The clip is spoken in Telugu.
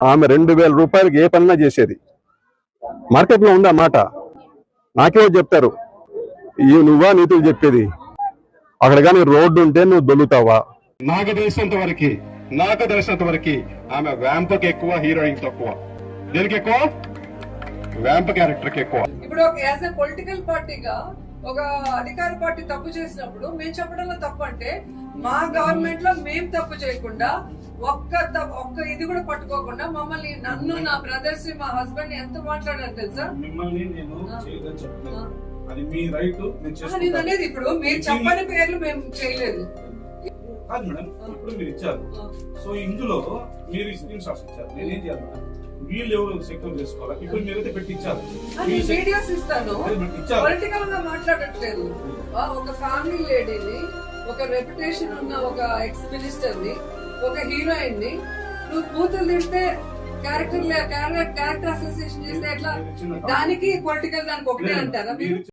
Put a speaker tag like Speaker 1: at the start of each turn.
Speaker 1: ఆమె 2000 రూపాయలకి ఏ పనినా చేసేది. మార్కెట్లో ఉందా మాట? నాకేమో చెప్తారు, నువ్వా నీతులు చెప్పేది? అక్కడ కానీ రోడ్డు ఉంటే నువ్వు దొల్లుతావా? నాకు తెలిసినంత వరకు ఆమె వ్యాంపకి ఎక్కువ, హీరోయిన్ తక్కువ. దేనికి ఎక్కువ? వ్యాంప్ క్యారెక్టర్ కి ఎక్కువ.
Speaker 2: ఇప్పుడు యాజ్ ఎ పొలిటికల్ పార్టీగా ఒక అధికార పార్టీ తప్పు చేసినప్పుడు మేము చెప్పడంలో తప్పు అంటే, మా గవర్నమెంట్ లో మేము తప్పు చేయకుండా ఒక్క ఇది కూడా పట్టుకోకుండా మమ్మల్ని, నన్ను, నా బ్రదర్స్, మా హస్బెండ్ ఎంత మాట్లాడారు తెలుసా?
Speaker 3: మిమ్మల్ని నేను చేయదని చెప్పలేదు, అది మీ రైట్.
Speaker 2: నేను అనేది ఇప్పుడు మీరు చెప్పని పేర్లు మేము చేయలేదు
Speaker 3: కాదు మేడం. ఇప్పుడు మీరు ఇచ్చారు, సో ఇందులో మీరు స్క్రీన్ షాట్స్ ఇచ్చారు. నేనేం చేయాలి మేడం? వీళ్ళు ఎవరు సెక్యూర్ చేసుకోవాలి? ఇప్పుడు మీరైతే పెట్టించారు,
Speaker 2: వీడియోస్ ఇస్తాను. పొలిటికల్ గా మాట్లాడట్లేదు. ఒక ఫ్యామిలీ లేడీని, ఒక రెప్యుటేషన్ ఉన్న ఒక ఎక్స్ మినిస్టర్ ని, ఒక హీరోయిన్ ని నువ్వు కూతురు తింటే క్యారెక్టర్ అసోసియేషన్ చేస్తే ఎట్లా? దానికి పొలిటికల్ దానికి ఒకటే అంటారా మీరు?